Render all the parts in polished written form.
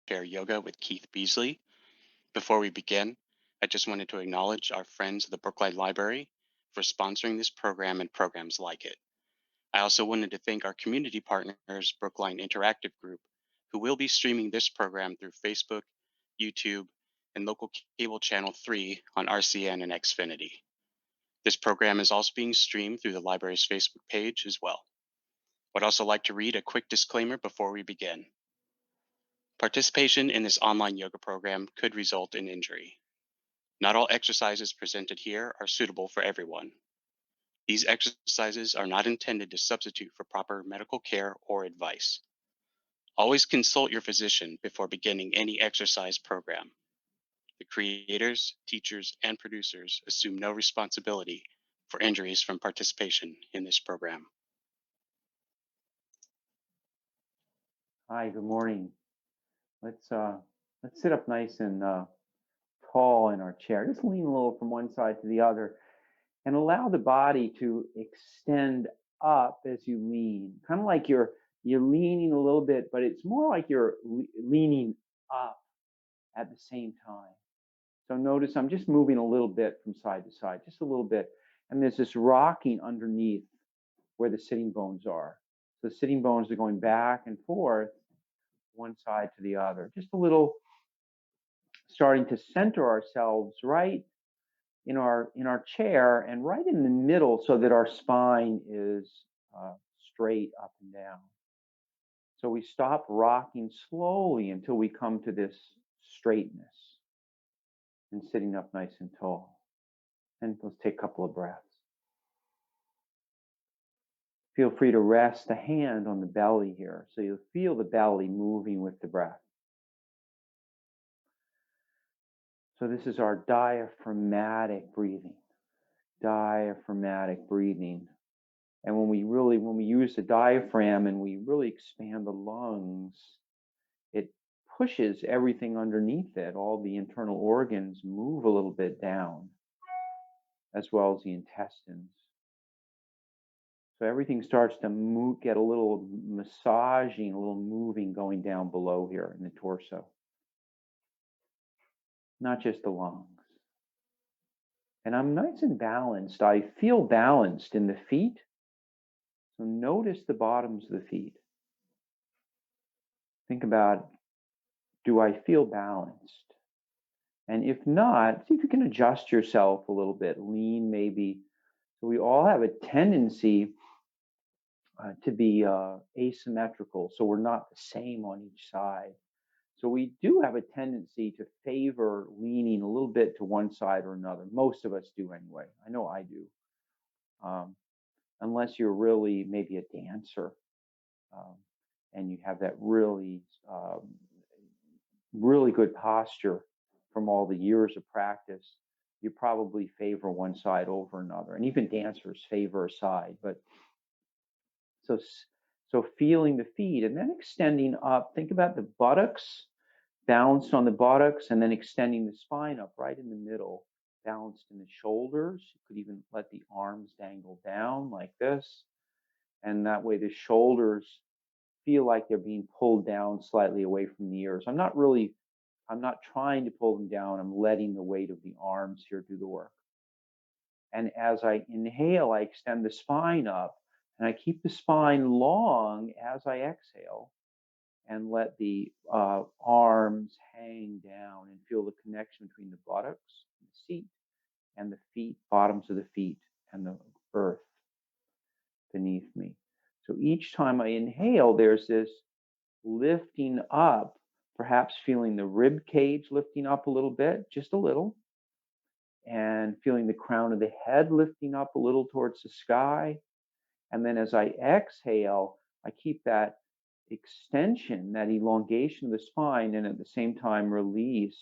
Chair Yoga with Keith Beasley. Before we begin, I just wanted to acknowledge our friends at the Brookline Library for sponsoring this program and programs like it. I also wanted to thank our community partners, Brookline Interactive Group, who will be streaming this program through Facebook, YouTube, and local cable channel 3 on RCN and Xfinity. This program is also being streamed through the library's Facebook page as well. I'd also like to read a quick disclaimer before we begin. Participation in this online yoga program could result in injury. Not all exercises presented here are suitable for everyone. These exercises are not intended to substitute for proper medical care or advice. Always consult your physician before beginning any exercise program. The creators, teachers, and producers assume no responsibility for injuries from participation in this program. Hi, good morning. Let's sit up nice and tall in our chair. Just lean a little from one side to the other and allow the body to extend up as you lean. Kind of like you're leaning a little bit, but it's more like you're leaning up at the same time. So notice I'm just moving a little bit from side to side, just a little bit. And there's this rocking underneath where the sitting bones are. So the sitting bones are going back and forth, one side to the other. Just a little, starting to center ourselves right in our chair and right in the middle so that our spine is straight up and down. So we stop rocking slowly until we come to this straightness and sitting up nice and tall. And let's take a couple of breaths. Feel free to rest a hand on the belly here so you'll feel the belly moving with the breath. So this is our diaphragmatic breathing. Diaphragmatic breathing. And when we use the diaphragm and we really expand the lungs, it pushes everything underneath it. All the internal organs move a little bit down, as well as the intestines. So everything starts to move, get a little massaging, a little moving going down below here in the torso. Not just the lungs. And I'm nice and balanced. I feel balanced in the feet. So notice the bottoms of the feet. Think about, do I feel balanced? And if not, see if you can adjust yourself a little bit. Lean maybe. So we all have a tendency to be asymmetrical. So we're not the same on each side. So we do have a tendency to favor leaning a little bit to one side or another. Most of us do anyway. I know I do. Unless you're really maybe a dancer and you have that really, really good posture from all the years of practice, you probably favor one side over another. And even dancers favor a side. But so feeling the feet and then extending up. Think about the buttocks, balanced on the buttocks, and then extending the spine up right in the middle, balanced in the shoulders. You could even let the arms dangle down like this. And that way the shoulders feel like they're being pulled down slightly away from the ears. I'm not trying to pull them down. I'm letting the weight of the arms here do the work. And as I inhale, I extend the spine up. And I keep the spine long as I exhale and let the arms hang down and feel the connection between the buttocks, the seat, and the feet, bottoms of the feet, and the earth beneath me. So each time I inhale, there's this lifting up, perhaps feeling the rib cage lifting up a little bit, just a little, and feeling the crown of the head lifting up a little towards the sky. And then as I exhale, I keep that extension, that elongation of the spine, and at the same time release,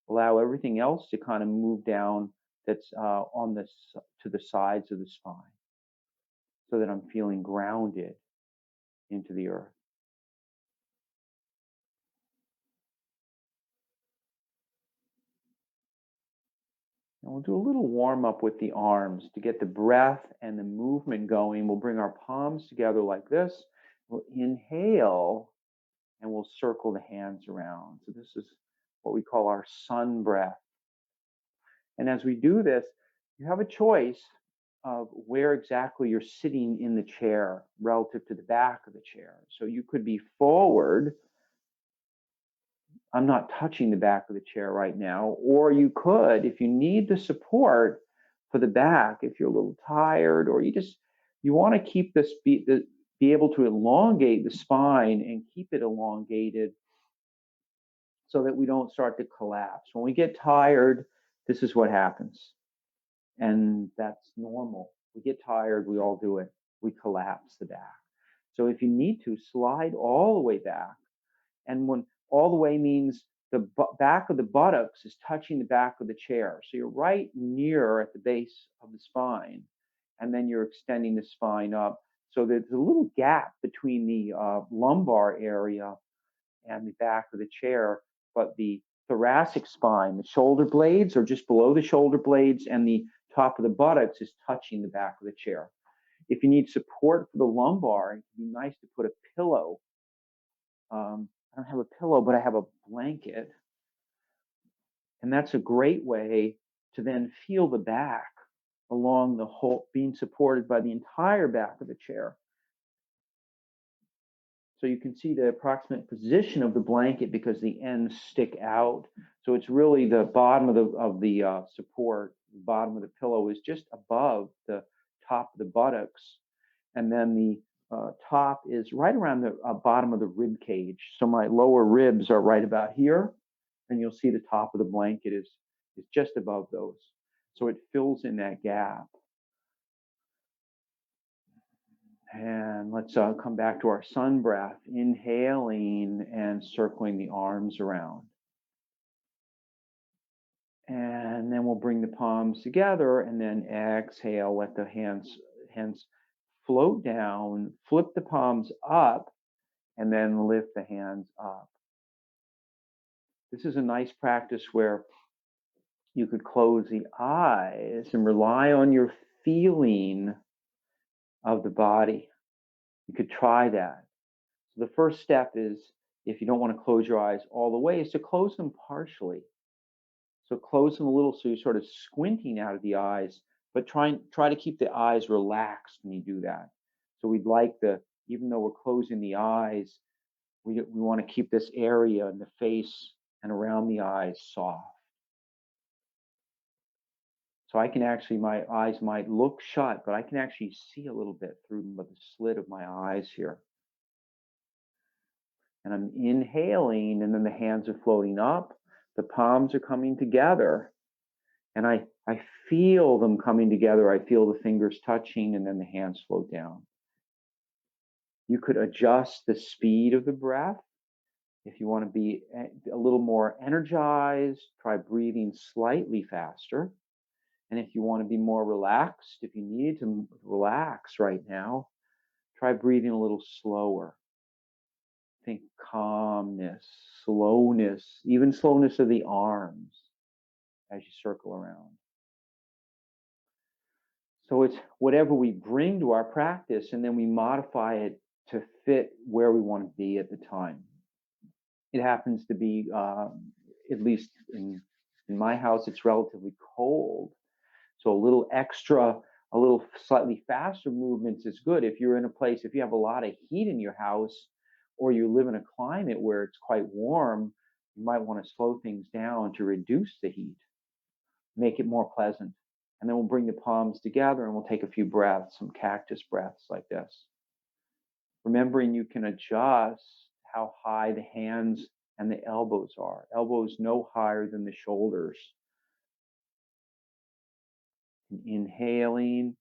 allow everything else to kind of move down that's to the sides of the spine so that I'm feeling grounded into the earth. And we'll do a little warm up with the arms to get the breath and the movement going. We'll bring our palms together like this. We'll inhale and we'll circle the hands around. So this is what we call our sun breath. And as we do this, you have a choice of where exactly you're sitting in the chair relative to the back of the chair. So you could be forward. I'm not touching the back of the chair right now. Or you could, if you need the support for the back, if you're a little tired, or you want to keep this be able to elongate the spine and keep it elongated so that we don't start to collapse. When we get tired, this is what happens. And that's normal. We get tired, we all do it. We collapse the back. So if you need to, slide all the way back. And when all the way means the back of the buttocks is touching the back of the chair. So you're right near at the base of the spine. And then you're extending the spine up. So there's a little gap between the lumbar area and the back of the chair, but the thoracic spine, the shoulder blades are just below the shoulder blades, and the top of the buttocks is touching the back of the chair. If you need support for the lumbar, it'd be nice to put a pillow. I don't have a pillow, but I have a blanket. And that's a great way to then feel the back along the whole, being supported by the entire back of the chair. So you can see the approximate position of the blanket because the ends stick out. So it's really the bottom of the support, the bottom of the pillow is just above the top of the buttocks. And then the top is right around the bottom of the rib cage. So my lower ribs are right about here. And you'll see the top of the blanket is just above those. So it fills in that gap. And let's come back to our sun breath, inhaling and circling the arms around. And then we'll bring the palms together and then exhale, let the hands float down, flip the palms up, and then lift the hands up. This is a nice practice where you could close the eyes and rely on your feeling of the body. You could try that. So the first step is, if you don't want to close your eyes all the way, is to close them partially. So close them a little so you're sort of squinting out of the eyes, but try to keep the eyes relaxed when you do that. So we'd like even though we're closing the eyes, we want to keep this area in the face and around the eyes soft. So I can actually, my eyes might look shut, but I can actually see a little bit through the slit of my eyes here. And I'm inhaling, and then the hands are floating up. The palms are coming together. And I feel them coming together. I feel the fingers touching, and then the hands float down. You could adjust the speed of the breath. If you want to be a little more energized, try breathing slightly faster. And if you want to be more relaxed, if you need to relax right now, try breathing a little slower. Think calmness, slowness, even slowness of the arms as you circle around. So it's whatever we bring to our practice, and then we modify it to fit where we want to be at the time. It happens to be, at least in my house, it's relatively cold. So a little slightly faster movements is good. If you're in a place, if you have a lot of heat in your house, or you live in a climate where it's quite warm, you might want to slow things down to reduce the heat, make it more pleasant. And then we'll bring the palms together and we'll take a few breaths, some cactus breaths like this. Remembering you can adjust how high the hands and the elbows are. Elbows no higher than the shoulders. Inhaling.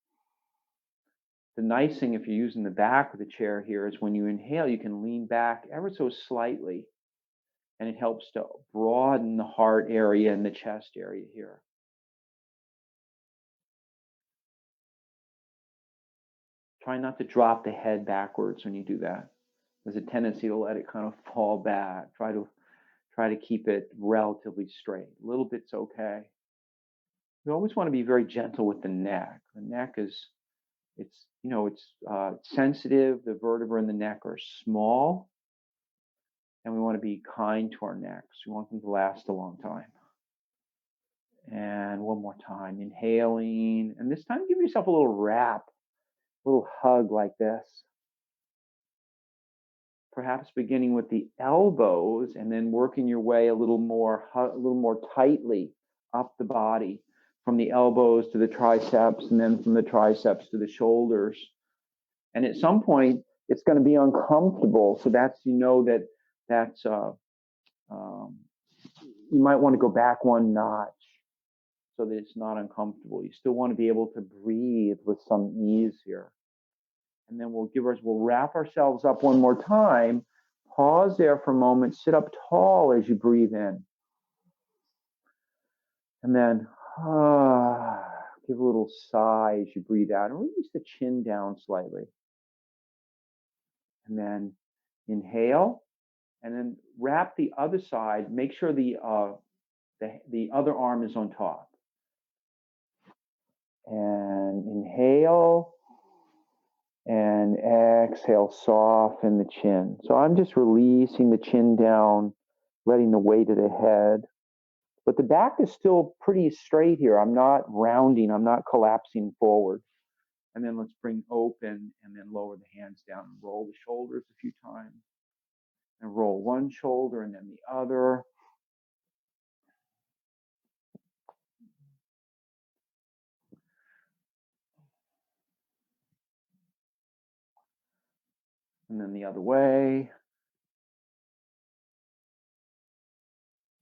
The nice thing, if you're using the back of the chair here, is when you inhale, you can lean back ever so slightly, and it helps to broaden the heart area and the chest area here. Try not to drop the head backwards when you do that. There's a tendency to let it kind of fall back. Try to keep it relatively straight. A little bit's okay. You always want to be very gentle with the neck. The neck is, it's sensitive. The vertebrae in the neck are small. And we want to be kind to our necks. We want them to last a long time. And one more time, inhaling. And this time, give yourself a little wrap, a little hug like this. Perhaps beginning with the elbows and then working your way a little more tightly up the body, from the elbows to the triceps, and then from the triceps to the shoulders. And at some point, it's going to be uncomfortable. So that's you might want to go back one notch so that it's not uncomfortable. You still want to be able to breathe with some ease here. And then we'll wrap ourselves up one more time. Pause there for a moment. Sit up tall as you breathe in. And then give a little sigh as you breathe out and release the chin down slightly. And then inhale, and then wrap the other side. Make sure the other arm is on top. And inhale, and exhale, soften the chin. So I'm just releasing the chin down, letting the weight of the head. But the back is still pretty straight here. I'm not rounding, I'm not collapsing forward. And then let's bring open and then lower the hands down and roll the shoulders a few times. And roll one shoulder and then the other. And then the other way.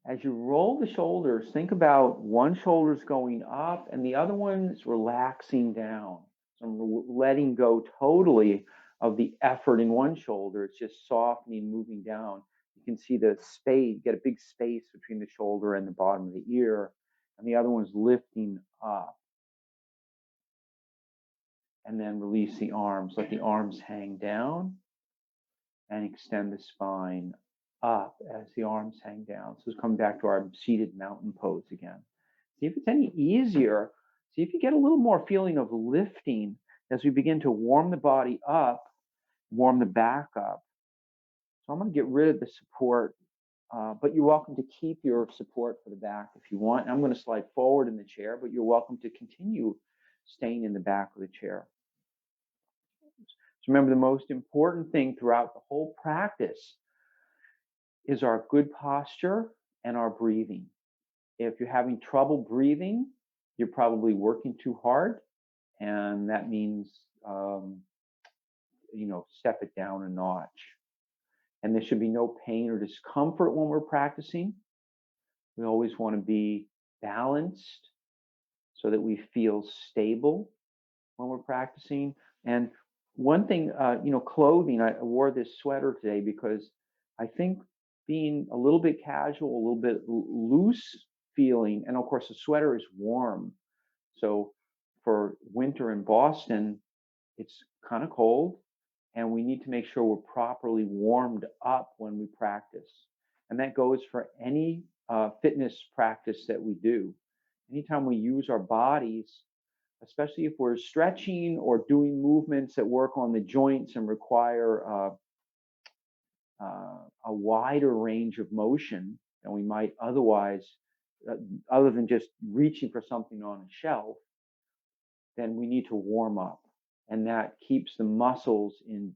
As you roll the shoulders, think about one shoulder's going up and the other one's relaxing down. So I'm letting go totally of the effort in one shoulder. It's just softening, moving down. You can see the space, get a big space between the shoulder and the bottom of the ear. And the other one's lifting up. And then release the arms. Let the arms hang down and extend the spine up as the arms hang down. So let's come back to our seated mountain pose again. See if it's any easier. See if you get a little more feeling of lifting as we begin to warm the body up, warm the back up. So I'm going to get rid of the support, but you're welcome to keep your support for the back if you want. I'm going to slide forward in the chair, but you're welcome to continue staying in the back of the chair. So remember, the most important thing throughout the whole practice is our good posture and our breathing. If you're having trouble breathing, you're probably working too hard, and that means step it down a notch. And there should be no pain or discomfort when we're practicing. We always want to be balanced so that we feel stable when we're practicing. And one thing, clothing, I wore this sweater today because I think being a little bit casual, a little bit loose feeling, and of course the sweater is warm. So for winter in Boston, it's kind of cold, and we need to make sure we're properly warmed up when we practice. And that goes for any fitness practice that we do. Anytime we use our bodies, especially if we're stretching or doing movements that work on the joints and require a wider range of motion than we might otherwise, other than just reaching for something on a shelf, then we need to warm up. And that keeps the muscles and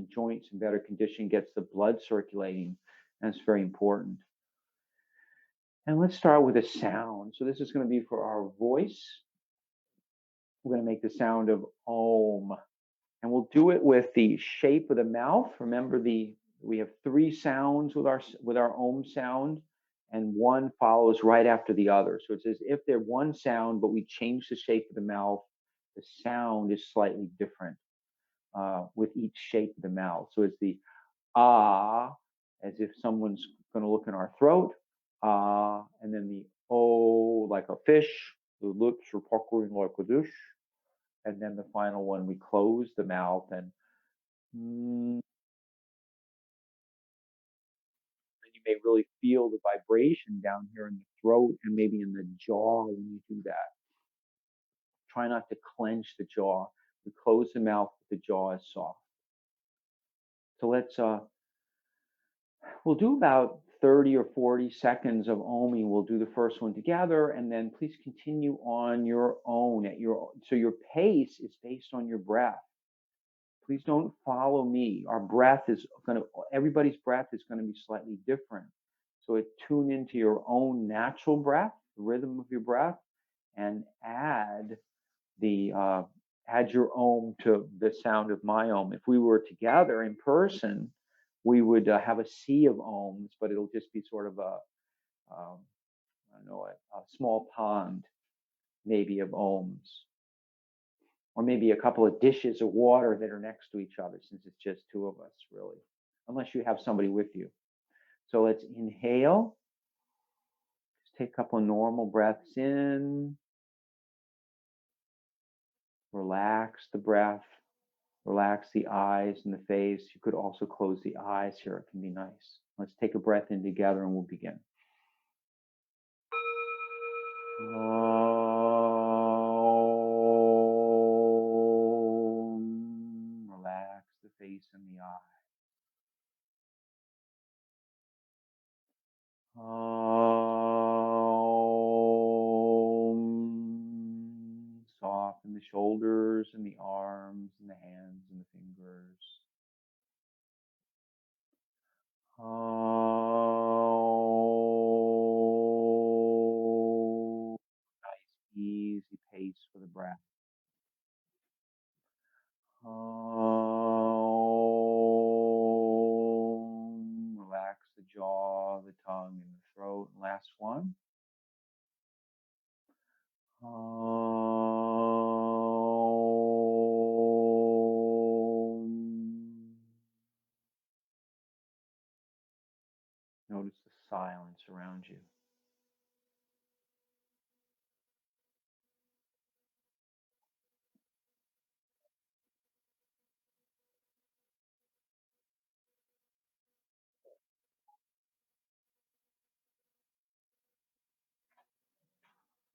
joints in better condition, gets the blood circulating, and it's very important. And let's start with a sound. So this is going to be for our voice. We're going to make the sound of Om. And we'll do it with the shape of the mouth. Remember, we have three sounds with our Om sound, and one follows right after the other. So it's as if they're one sound, but we change the shape of the mouth. The sound is slightly different with each shape of the mouth. So it's the ah, as if someone's going to look in our throat, and then the oh, like a fish. The lips are puckering like a dish. And then the final one, we close the mouth and you may really feel the vibration down here in the throat and maybe in the jaw when you do that. Try not to clench the jaw. We close the mouth, but the jaw is soft. So let's We'll do about 30 or 40 seconds of oming. We'll do the first one together, and then please continue on your own so your pace is based on your breath. Please don't follow me. Everybody's breath is going to be slightly different. So tune into your own natural breath, the rhythm of your breath, and add your om to the sound of my om. If we were together in person, we would have a sea of ohms, but it'll just be sort of a small pond, maybe, of ohms, or maybe a couple of dishes of water that are next to each other, since it's just two of us, really, unless you have somebody with you. So let's inhale. Just take a couple of normal breaths in. Relax the breath. Relax the eyes and the face. You could also close the eyes here. It can be nice. Let's take a breath in together and we'll begin. Relax the face and the eye. Soften the shoulders and the arms and the hands and the fingers. Nice, easy pace for the breath. Relax the jaw, the tongue, and the throat. Last one. Notice the silence around you.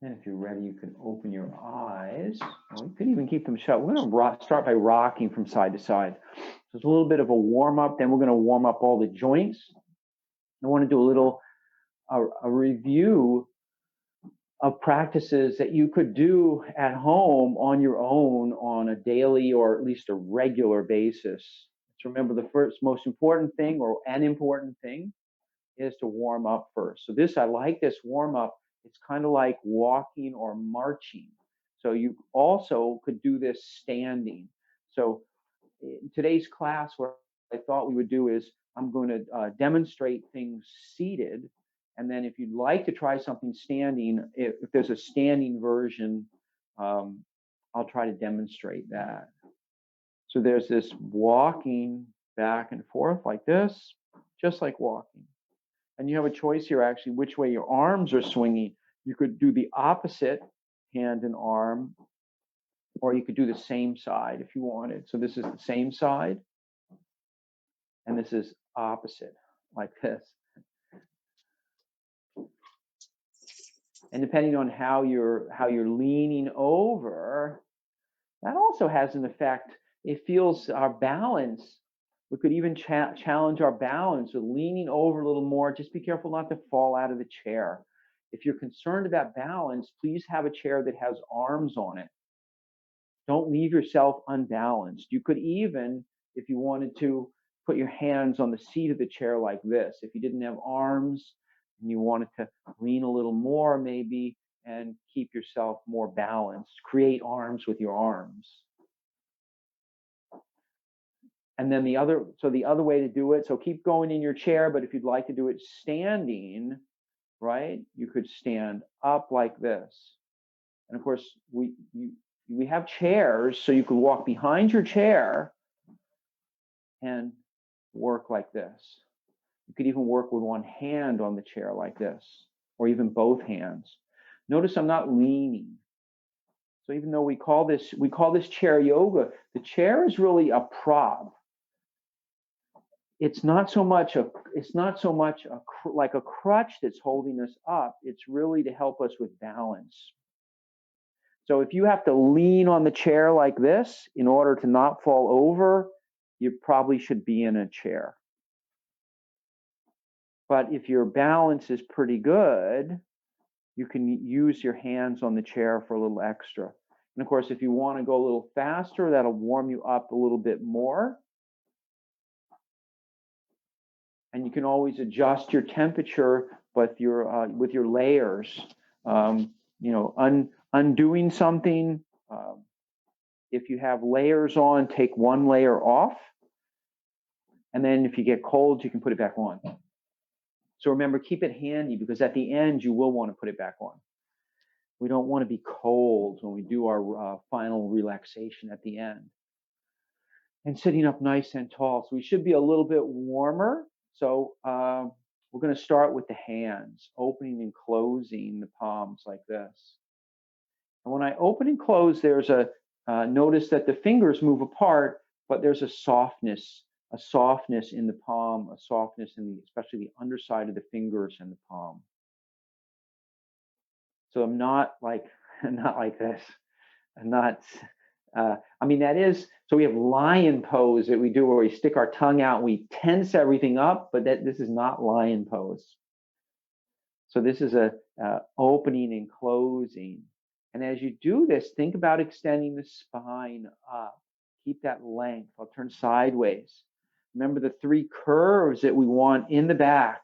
And if you're ready, you can open your eyes. Or you can even keep them shut. We're going to start by rocking from side to side. So it's a little bit of a warm-up. Then we're going to warm up all the joints. I want to do a review of practices that you could do at home on your own on a daily or at least a regular basis. So remember, the first most important thing, or an important thing, is to warm up first. So I like this warm up. It's kind of like walking or marching. So you also could do this standing. So in today's class, what I thought we would do is I'm going to demonstrate things seated. And then if you'd like to try something standing, if there's a standing version, I'll try to demonstrate that. So there's this walking back and forth like this, just like walking. And you have a choice here, actually, which way your arms are swinging. You could do the opposite hand and arm, or you could do the same side if you wanted. So this is the same side, and this is opposite, like this. And depending on how you're leaning over, that also has an effect. It feels our balance. We could even challenge our balance with leaning over a little more. Just be careful not to fall out of the chair. If you're concerned about balance, please have a chair that has arms on it. Don't leave yourself unbalanced. You could even, if you wanted to, put your hands on the seat of the chair like this. If you didn't have arms and you wanted to lean a little more maybe and keep yourself more balanced, create arms with your arms. And then the other way to do it, so keep going in your chair, but if you'd like to do it standing, right, you could stand up like this. And of course, we have chairs, so you could walk behind your chair and work like this. You could even work with one hand on the chair like this, or even both hands. Notice I'm not leaning. So even though we call this chair yoga, the chair is really a prop. It's not so much like a crutch that's holding us up. It's really to help us with balance. So if you have to lean on the chair like this in order to not fall over, you probably should be in a chair. But if your balance is pretty good, you can use your hands on the chair for a little extra. And of course, if you want to go a little faster, that'll warm you up a little bit more. And you can always adjust your temperature with your layers. Undoing something. If you have layers on, take one layer off. And then if you get cold, you can put it back on. So remember, keep it handy because at the end, you will want to put it back on. We don't want to be cold when we do our final relaxation at the end. And sitting up nice and tall. So we should be a little bit warmer. So we're going to start with the hands, opening and closing the palms like this. And when I open and close, there's notice that the fingers move apart, but there's a softness in the palm, a softness in especially the underside of the fingers and the palm. So I'm not like this. I'm not. That is. So we have lion pose that we do where we stick our tongue out, and we tense everything up, but this is not lion pose. So this is a opening and closing. And as you do this, think about extending the spine up. Keep that length. I'll turn sideways. Remember the 3 curves that we want in the back.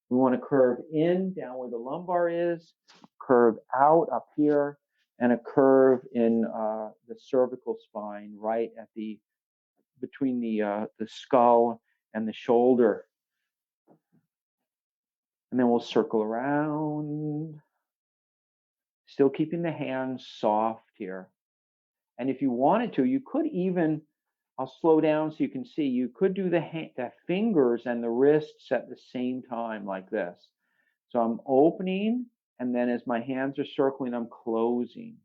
We want to curve in, down where the lumbar is, curve out up here, and a curve in the cervical spine, right at between the skull and the shoulder. And then we'll circle around, still keeping the hands soft here. And if you wanted to, you could even, I'll slow down so you can see, you could do the fingers and the wrists at the same time like this. So I'm opening, and then as my hands are circling, I'm closing.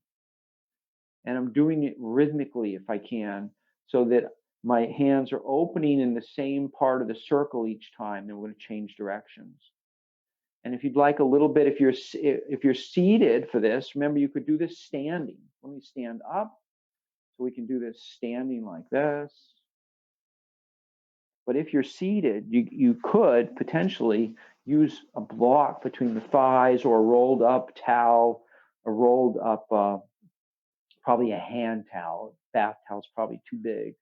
And I'm doing it rhythmically if I can, so that my hands are opening in the same part of the circle each time. Then we're going to change directions. And if you'd like a little bit, if you're seated for this, remember you could do this standing. Let me stand up. So we can do this standing like this. But if you're seated, you could potentially use a block between the thighs or a rolled up towel, a rolled up, probably a hand towel. Bath towel's probably too big.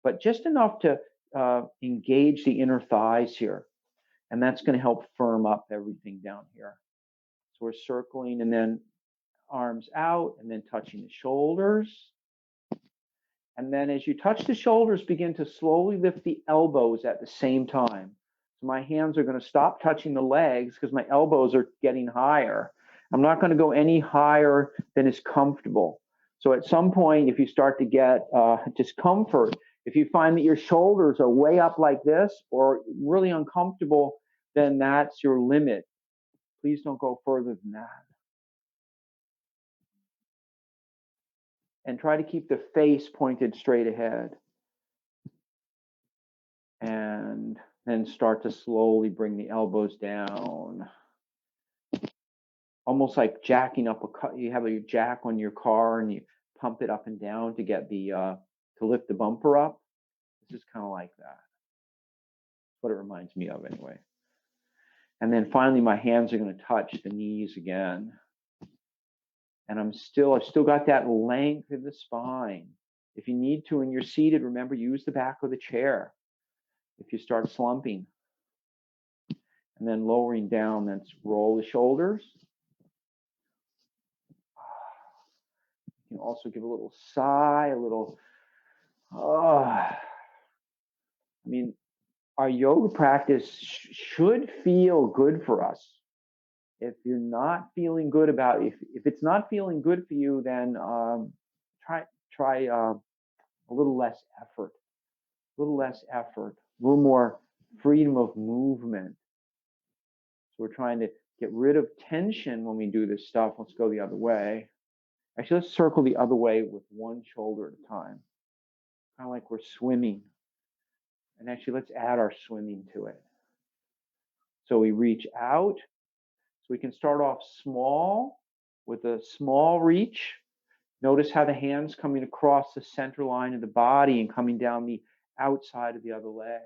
But just enough to engage the inner thighs here. And that's going to help firm up everything down here. So we're circling and then arms out and then touching the shoulders. And then as you touch the shoulders, begin to slowly lift the elbows at the same time. So my hands are going to stop touching the legs because my elbows are getting higher. I'm not going to go any higher than is comfortable. So at some point, if you start to get discomfort, if you find that your shoulders are way up like this or really uncomfortable, then that's your limit. Please don't go further than that. And try to keep the face pointed straight ahead. And then start to slowly bring the elbows down. Almost like jacking up you have a jack on your car and you pump it up and down to get to lift the bumper up. This is kind of like that. That's what it reminds me of anyway. And then finally my hands are going to touch the knees again. And I've still got that length in the spine. If you need to and you're seated, remember, use the back of the chair. If you start slumping. And then lowering down, then roll the shoulders. You can also give a little sigh, a little, our yoga practice should feel good for us. If you're not feeling good if it's not feeling good for you, then try a little less effort, a little more freedom of movement. So we're trying to get rid of tension when we do this stuff. Let's go the other way. Actually, let's circle the other way with one shoulder at a time. Kind of like we're swimming. And actually, let's add our swimming to it. So we reach out. So we can start off small with a small reach. Notice how the hands coming across the center line of the body and coming down the outside of the other leg.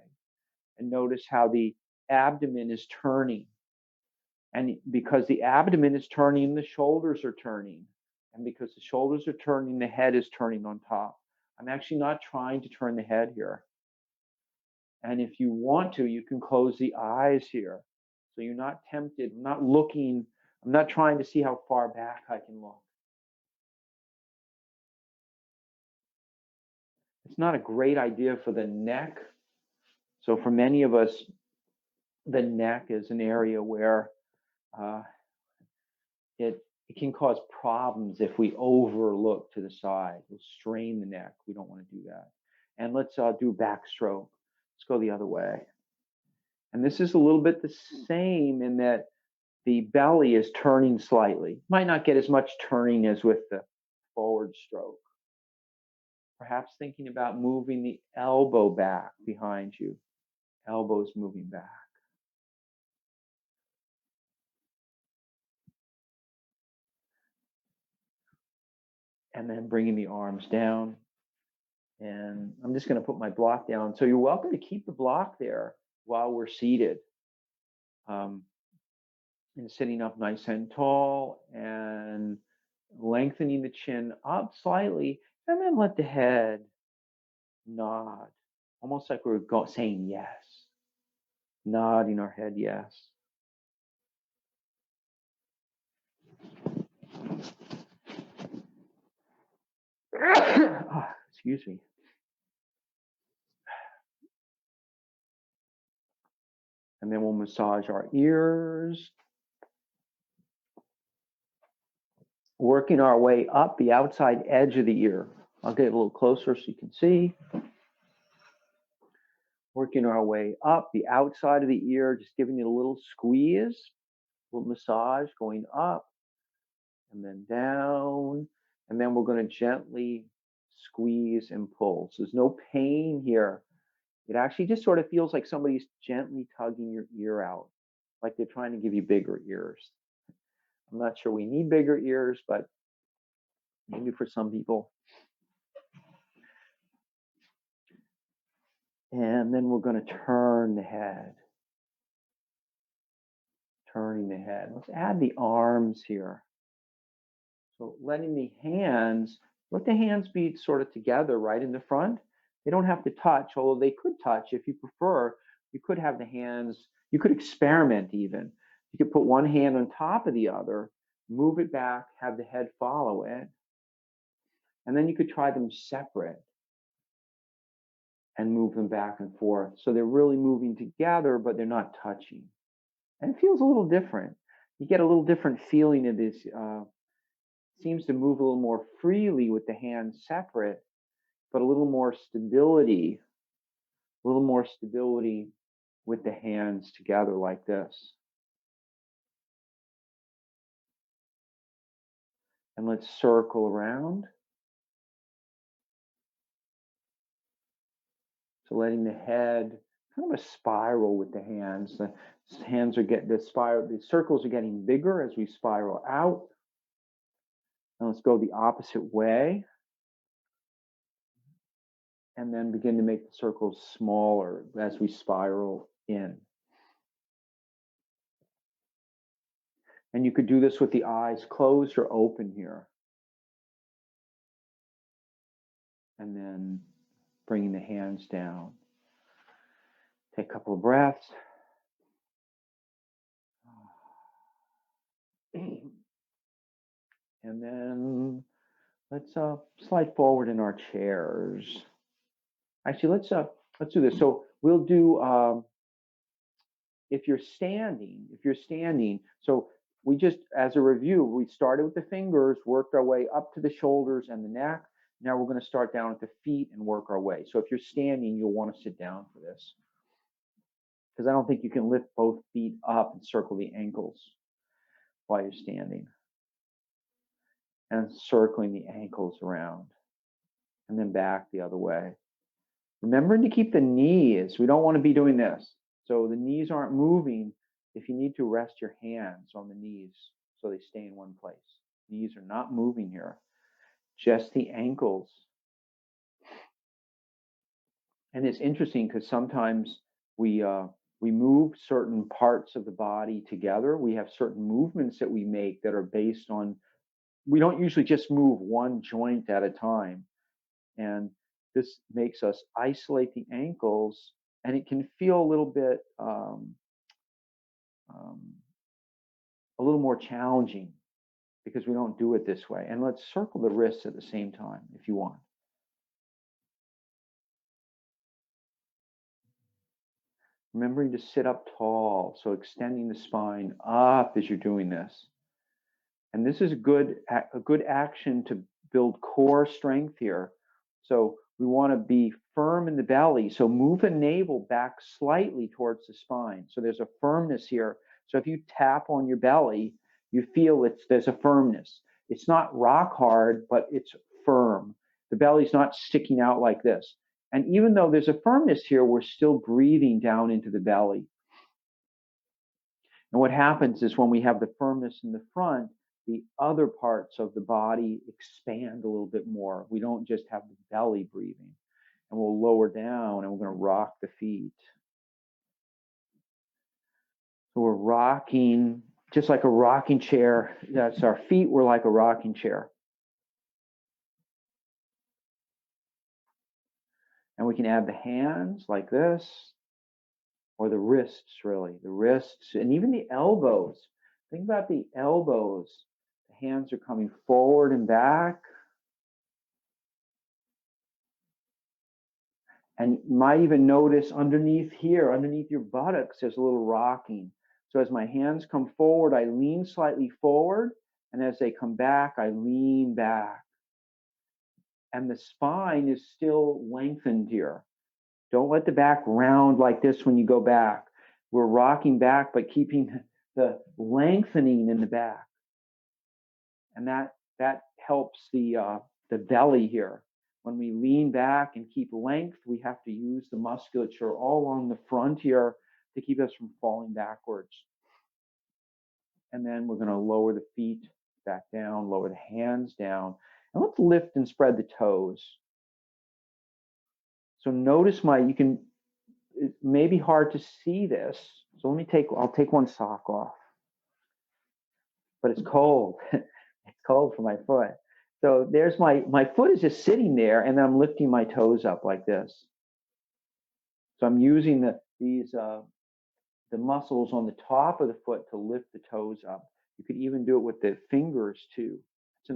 And notice how the abdomen is turning. And because the abdomen is turning, the shoulders are turning. And because the shoulders are turning, the head is turning on top. I'm actually not trying to turn the head here. And if you want to, you can close the eyes here. So you're not tempted, I'm not looking, I'm not trying to see how far back I can look. It's not a great idea for the neck. So for many of us, the neck is an area where it can cause problems if we overlook to the side. We'll strain the neck. We don't want to do that. And let's do backstroke. Let's go the other way. And this is a little bit the same in that the belly is turning slightly. Might not get as much turning as with the forward stroke. Perhaps thinking about moving the elbow back behind you. Elbows moving back. And then bringing the arms down. And I'm just going to put my block down. So you're welcome to keep the block there while we're seated. And sitting up nice and tall and lengthening the chin up slightly. And then let the head nod. Almost like we're saying yes. Nodding our head yes. Excuse me. And then we'll massage our ears. Working our way up the outside edge of the ear. I'll get a little closer so you can see. Working our way up the outside of the ear, just giving it a little squeeze, a little massage going up and then down. And then we're going to gently squeeze and pull. So there's no pain here. It actually just sort of feels like somebody's gently tugging your ear out, like they're trying to give you bigger ears. I'm not sure we need bigger ears, but maybe for some people. And then we're going to turn the head. Turning the head. Let's add the arms here. So letting the hands, let the hands be sort of together right in the front. They don't have to touch, although they could touch if you prefer. You could have the hands, you could experiment even. You could put one hand on top of the other, move it back, have the head follow it. And then you could try them separate and move them back and forth. So they're really moving together, but they're not touching. And it feels a little different. You get a little different feeling of this. Seems to move a little more freely with the hands separate, but a little more stability with the hands together like this. And let's circle around. So letting the head kind of a spiral with the hands. The hands are getting the circles are getting bigger as we spiral out. And let's go the opposite way. And then begin to make the circles smaller as we spiral in. And you could do this with the eyes closed or open here. And then bringing the hands down. Take a couple of breaths. And then let's slide forward in our chairs. Actually, let's do this. So we'll do if you're standing. So we just, as a review, we started with the fingers, worked our way up to the shoulders and the neck. Now we're going to start down at the feet and work our way. So if you're standing, you'll want to sit down for this, because I don't think you can lift both feet up and circle the ankles while you're standing. And circling the ankles around and then back the other way. Remembering to keep the knees. We don't want to be doing this. So the knees aren't moving. If you need to, rest your hands on the knees so they stay in one place. Knees are not moving here. Just the ankles. And it's interesting because sometimes we We move certain parts of the body together. We have certain movements that we make that are based on, we don't usually just move one joint at a time. And this makes us isolate the ankles, and it can feel a little bit a little more challenging because we don't do it this way. And let's circle the wrists at the same time if you want. Remembering to sit up tall, so extending the spine up as you're doing this. And this is a good action to build core strength here. So we want to be firm in the belly. So move the navel back slightly towards the spine. So there's a firmness here. So if you tap on your belly, you feel there's a firmness. It's not rock hard, but it's firm. The belly's not sticking out like this. And even though there's a firmness here, we're still breathing down into the belly. And what happens is when we have the firmness in the front, the other parts of the body expand a little bit more. We don't just have the belly breathing. And we'll lower down and we're going to rock the feet. So we're rocking just like a rocking chair. That's our feet were like a rocking chair. And we can add the hands like this, or the wrists, really. The wrists and even the elbows. Think about the elbows. The hands are coming forward and back. And you might even notice underneath here, underneath your buttocks, there's a little rocking. So as my hands come forward, I lean slightly forward. And as they come back, I lean back. And the spine is still lengthened here. Don't let the back round like this when you go back. We're rocking back, but keeping the lengthening in the back. And that helps the belly here. When we lean back and keep length, we have to use the musculature all along the front here to keep us from falling backwards. And then we're going to lower the feet back down, lower the hands down. And let's lift and spread the toes. So notice it may be hard to see this. So I'll take one sock off. But it's cold. It's cold for my foot. So there's my foot is just sitting there, and then I'm lifting my toes up like this. So I'm using the muscles on the top of the foot to lift the toes up. You could even do it with the fingers too. It's a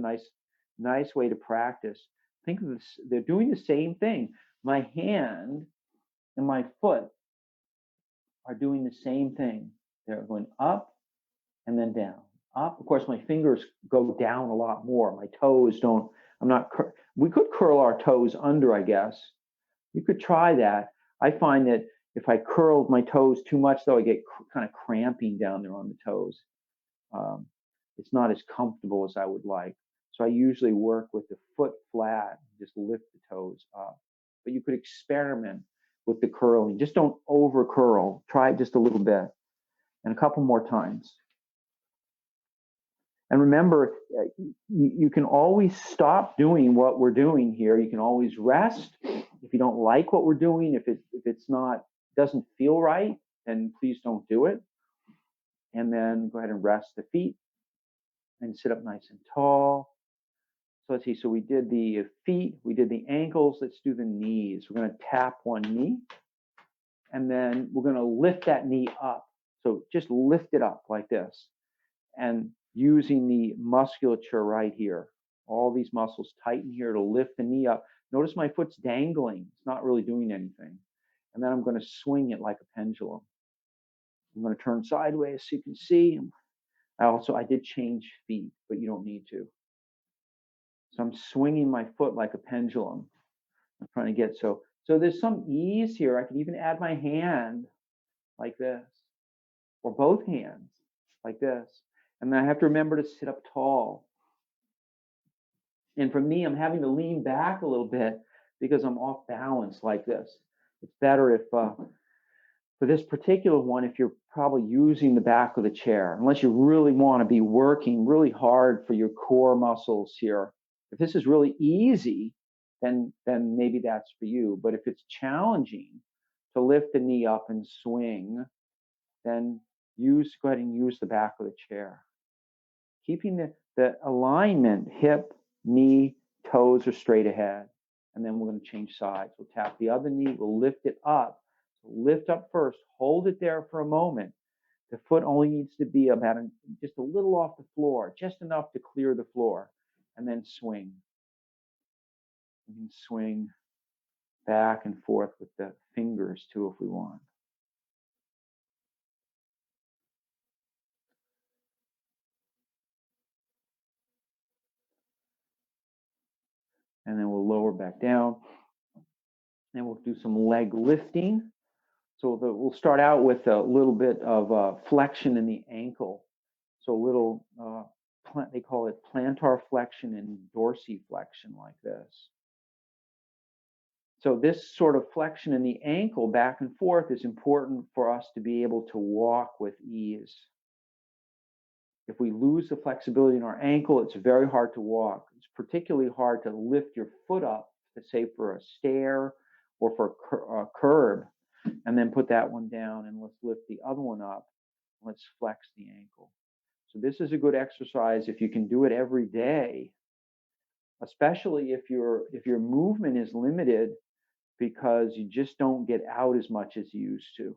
nice way to practice. Think of this, they're doing the same thing. My hand and my foot are doing the same thing. They're going up and then down. Up. Of course, my fingers go down a lot more. My toes don't, we could curl our toes under, I guess. You could try that. I find that if I curled my toes too much, though, I get kind of cramping down there on the toes. It's not as comfortable as I would like. So I usually work with the foot flat, just lift the toes up. But you could experiment with the curling. Just don't over curl. Try it just a little bit and a couple more times. And remember, you can always stop doing what we're doing here. You can always rest. If you don't like what we're doing, if it's not, doesn't feel right, then please don't do it. And then go ahead and rest the feet and sit up nice and tall. So let's see, so we did the feet, we did the ankles, let's do the knees. We're going to tap one knee, and then we're going to lift that knee up. So just lift it up like this. And using the musculature right here. All these muscles tighten here to lift the knee up. Notice my foot's dangling. It's not really doing anything. And then I'm going to swing it like a pendulum. I'm going to turn sideways so you can see. I did change feet, but you don't need to. So I'm swinging my foot like a pendulum. I'm trying to get so there's some ease here. I can even add my hand like this, or both hands like this. And then I have to remember to sit up tall. And for me, I'm having to lean back a little bit because I'm off balance like this. It's better if, for this particular one, if you're probably using the back of the chair, unless you really want to be working really hard for your core muscles here. If this is really easy, then maybe that's for you. But if it's challenging to lift the knee up and swing, then go ahead and use the back of the chair. Keeping the alignment, hip, knee, toes are straight ahead. And then we're going to change sides. We'll tap the other knee, we'll lift it up. So lift up first, hold it there for a moment. The foot only needs to be about just a little off the floor, just enough to clear the floor, and then swing. We can swing back and forth with the fingers too if we want. And then we'll lower back down. And we'll do some leg lifting. So we'll start out with a little bit of flexion in the ankle. So a little, they call it plantar flexion and dorsiflexion, like this. So this sort of flexion in the ankle back and forth is important for us to be able to walk with ease. If we lose the flexibility in our ankle, it's very hard to walk. It's particularly hard to lift your foot up, say for a stair or for a curb, and then put that one down, and let's lift the other one up. Let's flex the ankle. So this is a good exercise if you can do it every day, especially if your movement is limited because you just don't get out as much as you used to.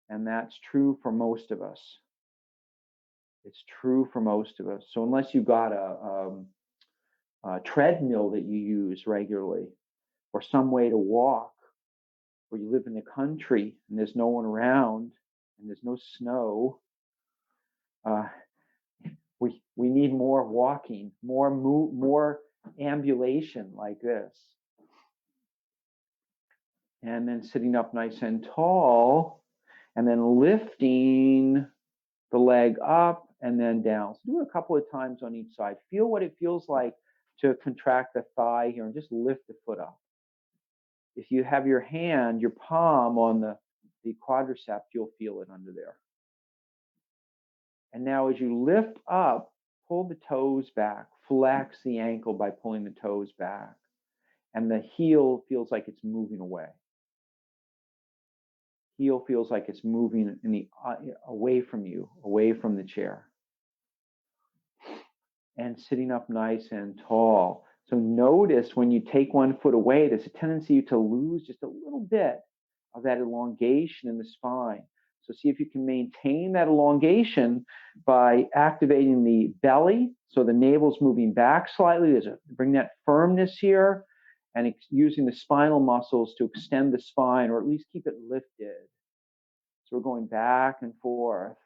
And that's true for most of us. It's true for most of us. So unless you've got a treadmill that you use regularly, or some way to walk, or you live in the country and there's no one around and there's no snow, we need more walking, more ambulation like this. And then sitting up nice and tall, and then lifting the leg up and then down. So do it a couple of times on each side. Feel what it feels like to contract the thigh here, and just lift the foot up. If you have your palm on the quadricep, you'll feel it under there. And now as you lift up, pull the toes back, flex the ankle by pulling the toes back. And the heel feels like it's moving away. Heel feels like it's moving away from you, away from the chair. And sitting up nice and tall. So notice when you take one foot away, there's a tendency to lose just a little bit of that elongation in the spine. So see if you can maintain that elongation by activating the belly. So the navel's moving back slightly. Bring that firmness here, and using the spinal muscles to extend the spine, or at least keep it lifted. So we're going back and forth.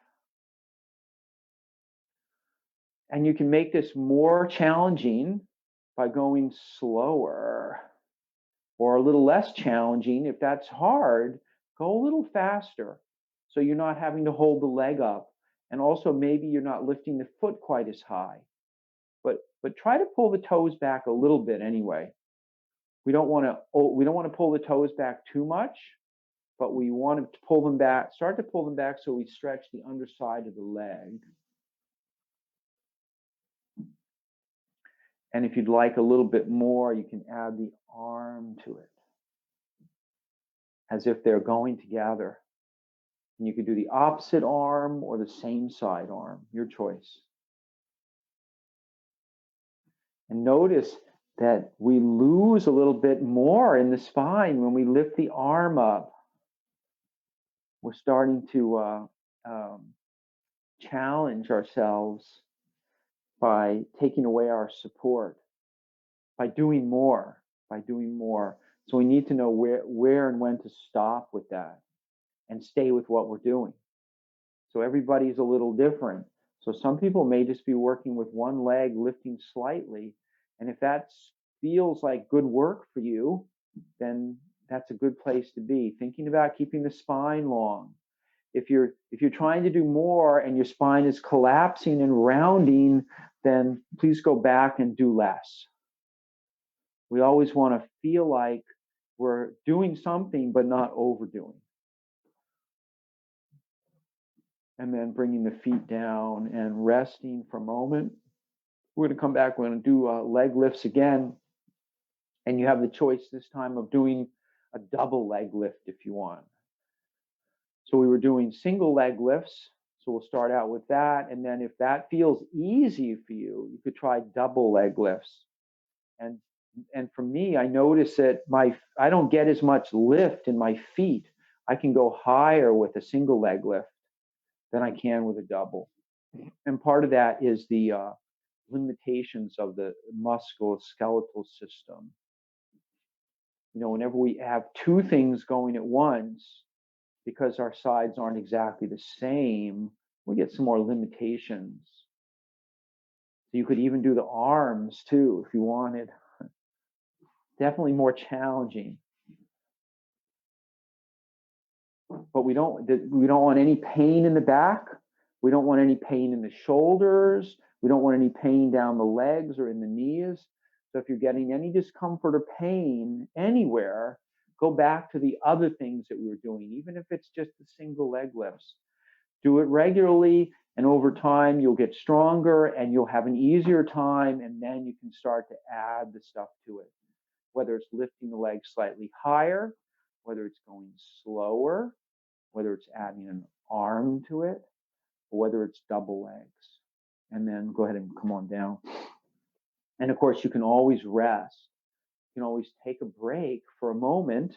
And you can make this more challenging by going slower, or a little less challenging. If that's hard, go a little faster, so you're not having to hold the leg up. And also maybe you're not lifting the foot quite as high. But try to pull the toes back a little bit anyway. We don't want to pull the toes back too much, but we want to pull them back, start to pull them back so we stretch the underside of the leg. And if you'd like a little bit more, you can add the arm to it, as if they're going together. And you could do the opposite arm or the same side arm, your choice. And notice that we lose a little bit more in the spine when we lift the arm up. We're starting to challenge ourselves by taking away our support, by doing more. So we need to know where and when to stop with that and stay with what we're doing. So everybody's a little different. So some people may just be working with one leg, lifting slightly. And if that feels like good work for you, then that's a good place to be. Thinking about keeping the spine long. If you're trying to do more and your spine is collapsing and rounding, then please go back and do less. We always want to feel like we're doing something but not overdoing. And then bringing the feet down and resting for a moment. We're going to come back. We're going to do leg lifts again. And you have the choice this time of doing a double leg lift if you want. So we were doing single leg lifts. So we'll start out with that. And then if that feels easy for you, you could try double leg lifts. And for me, I notice that I don't get as much lift in my feet. I can go higher with a single leg lift than I can with a double. And part of that is the limitations of the musculoskeletal system. You know, whenever we have two things going at once, because our sides aren't exactly the same, we get some more limitations. So you could even do the arms too if you wanted. Definitely more challenging. But we don't want any pain in the back. We don't want any pain in the shoulders. We don't want any pain down the legs or in the knees. So if you're getting any discomfort or pain anywhere, go back to the other things that we were doing, even if it's just the single leg lifts. Do it regularly, and over time you'll get stronger and you'll have an easier time, and then you can start to add the stuff to it, whether it's lifting the legs slightly higher, whether it's going slower, whether it's adding an arm to it, or whether it's double legs. And then go ahead and come on down. And of course, you can always rest. You can always take a break for a moment,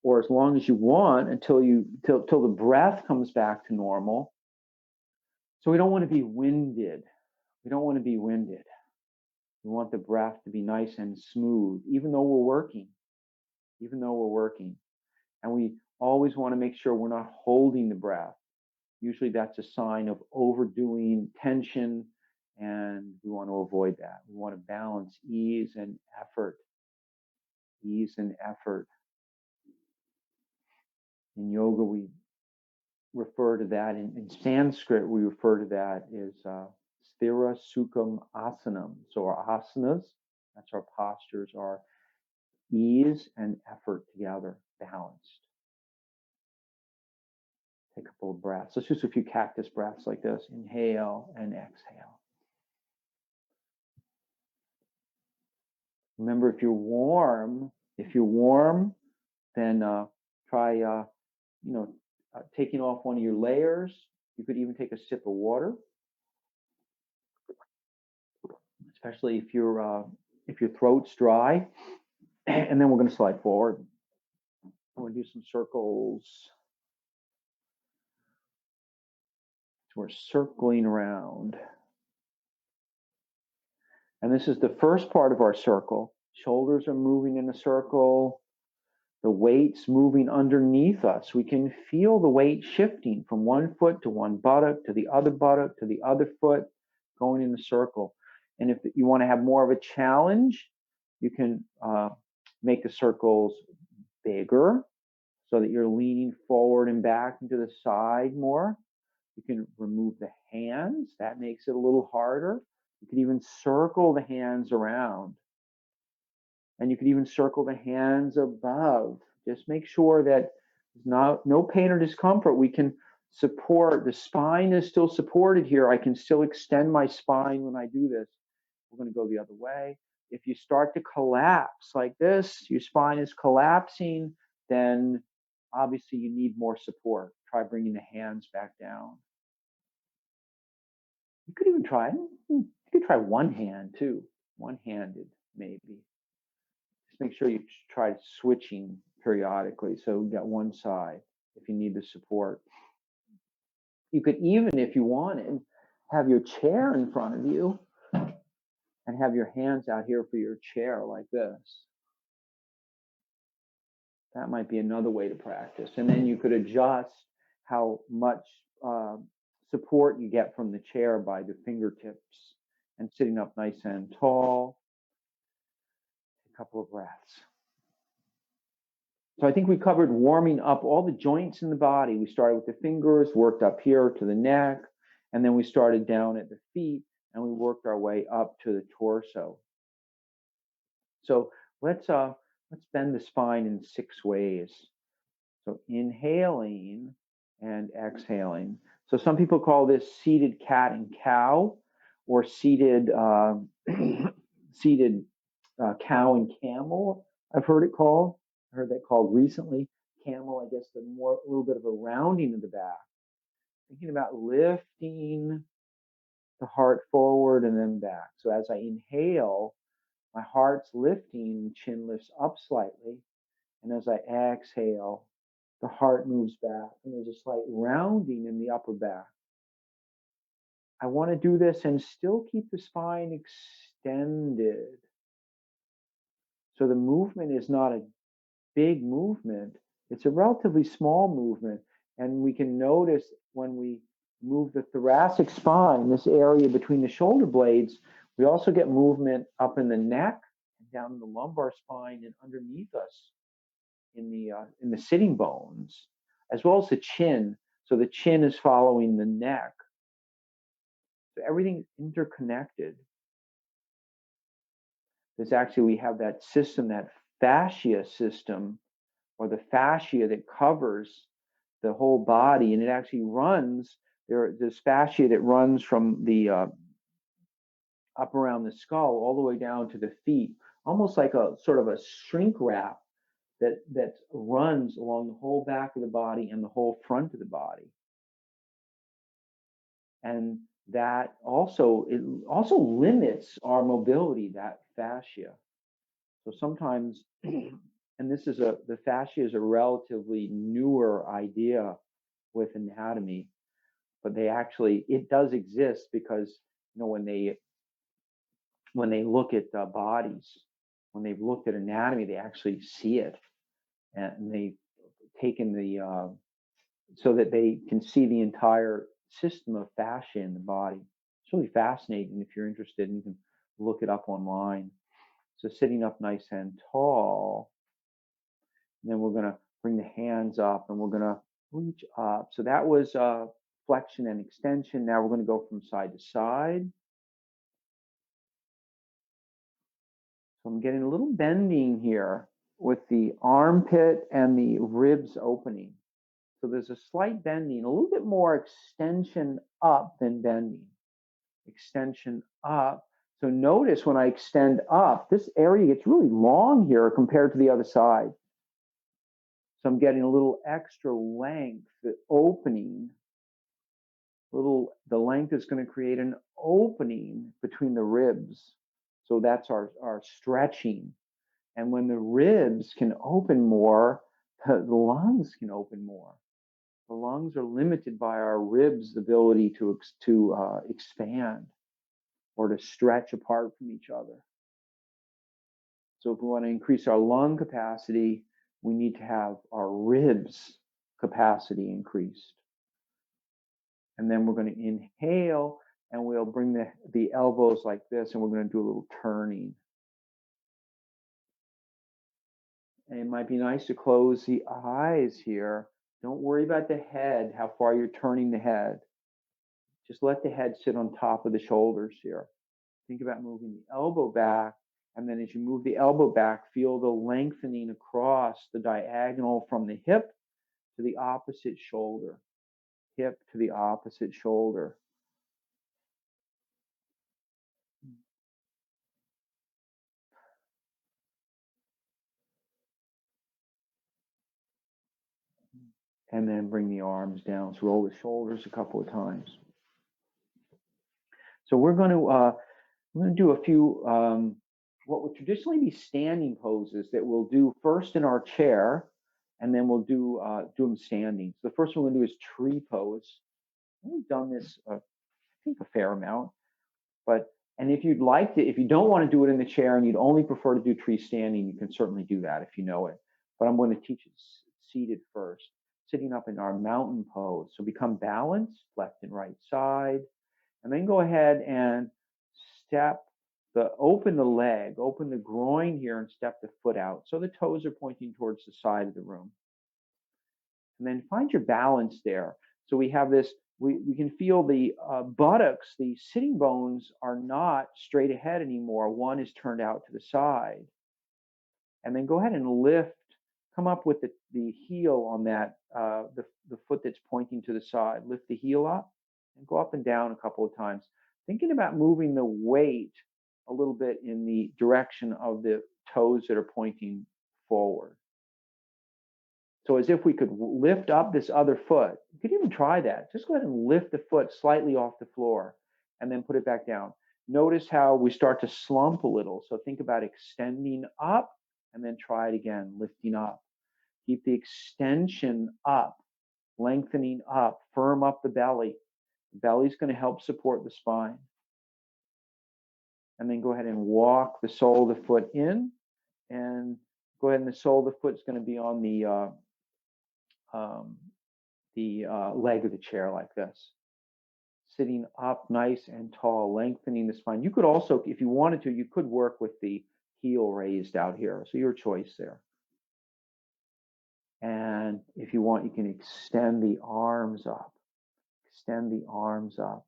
or as long as you want, until the breath comes back to normal. So we don't want to be winded. We don't want to be winded. We want the breath to be nice and smooth, even though we're working. And we always want to make sure we're not holding the breath. Usually that's a sign of overdoing tension, and we want to avoid that. We want to balance ease and effort. Ease and effort. In yoga, we refer to that, in Sanskrit, we refer to that as sthira sukham asanam. So our asanas, that's our postures, are ease and effort together, balanced. Take a couple of breaths. Let's just do a few cactus breaths like this. Inhale and exhale. Remember, if you're warm, then try, taking off one of your layers. You could even take a sip of water, especially if your throat's dry. And then we're going to slide forward. I'm going to do some circles. So we're circling around. And this is the first part of our circle. Shoulders are moving in a circle. The weight's moving underneath us. We can feel the weight shifting from one foot to one buttock to the other foot, going in a circle. And if you want to have more of a challenge, you can make the circles bigger so that you're leaning forward and back and to the side more. You can remove the hands. That makes it a little harder. You can even circle the hands around. And you can even circle the hands above. Just make sure that there's no pain or discomfort. We can support. The spine is still supported here. I can still extend my spine when I do this. We're going to go the other way. If you start to collapse like this, your spine is collapsing, then obviously you need more support. Try bringing the hands back down. You could even try, one hand too, one-handed maybe. Just make sure you try switching periodically. So you got one side if you need the support. You could even, if you wanted, have your chair in front of you and have your hands out here for your chair like this. That might be another way to practice. And then you could adjust how much support you get from the chair by the fingertips and sitting up nice and tall. A couple of breaths. So I think we covered warming up all the joints in the body. We started with the fingers, worked up here to the neck, and then we started down at the feet, and we worked our way up to the torso. So let's bend the spine in 6 ways. So inhaling and exhaling. So some people call this seated cat and cow, or seated cow and camel. I've heard it called. I heard that called recently. camel, I guess a little bit of a rounding of the back. Thinking about lifting the heart forward and then back. So as I inhale, my heart's lifting, chin lifts up slightly. And as I exhale, the heart moves back and there's a slight rounding in the upper back. I want to do this and still keep the spine extended. So the movement is not a big movement. It's a relatively small movement. And we can notice when we move the thoracic spine, this area between the shoulder blades, we also get movement up in the neck, down in the lumbar spine, and underneath us in the sitting bones, as well as the chin. So the chin is following the neck. So everything's interconnected. There's actually, we have that system, that fascia system, or the fascia that covers the whole body, and it actually runs, there's fascia that runs from the up around the skull all the way down to the feet, almost like a sort of a shrink wrap that runs along the whole back of the body and the whole front of the body. And that also, it also limits our mobility, that fascia. So sometimes, and this is the fascia is a relatively newer idea with anatomy, but it does exist because, when they look at bodies, when they've looked at anatomy, they actually see it, and they've taken so that they can see the entire system of fascia in the body. It's really fascinating. If you're interested, you can look it up online. So sitting up nice and tall, and then we're going to bring the hands up and we're going to reach up. So that was flexion and extension. Now we're going to go from side to side. So I'm getting a little bending here with the armpit and the ribs opening. So there's a slight bending, a little bit more extension up than bending. Extension up. So notice when I extend up, this area gets really long here compared to the other side. So I'm getting a little extra length, the opening. The length is going to create an opening between the ribs. So that's our stretching. And when the ribs can open more, the lungs can open more. The lungs are limited by our ribs' ability to expand or to stretch apart from each other. So if we want to increase our lung capacity, we need to have our ribs capacity increased. And then we're going to inhale, and we'll bring the elbows like this, and we're going to do a little turning. And it might be nice to close the eyes here. Don't worry about the head, how far you're turning the head. Just let the head sit on top of the shoulders here. Think about moving the elbow back, and then as you move the elbow back, feel the lengthening across the diagonal from the hip to the opposite shoulder. Hip to the opposite shoulder. And then bring the arms down. So roll the shoulders a couple of times. So we're going to do a few what would traditionally be standing poses that we'll do first in our chair, and then we'll do them standing. So the first one we're going to do is tree pose. We've done this, I think, a fair amount. And if you'd like to, if you don't want to do it in the chair and you'd only prefer to do tree standing, you can certainly do that if you know it. But I'm going to teach it seated first, sitting up in our mountain pose. So become balanced, left and right side, and then go ahead and open the leg, open the groin here, and step the foot out. So the toes are pointing towards the side of the room. And then find your balance there. So we have this, we can feel the buttocks, the sitting bones are not straight ahead anymore. One is turned out to the side. And then go ahead and lift, come up with the heel on that, the foot that's pointing to the side. Lift the heel up and go up and down a couple of times. Thinking about moving the weight a little bit in the direction of the toes that are pointing forward. So as if we could lift up this other foot. You could even try that. Just go ahead and lift the foot slightly off the floor and then put it back down. Notice how we start to slump a little. So think about extending up and then try it again, lifting up. Keep the extension up, lengthening up, firm up the belly. The belly's going to help support the spine. And then go ahead and walk the sole of the foot in, and go ahead and the sole of the foot is going to be on the leg of the chair like this. Sitting up nice and tall, lengthening the spine. You could also, if you wanted to, you could work with the heel raised out here. So your choice there. And if you want, you can extend the arms up. Extend the arms up.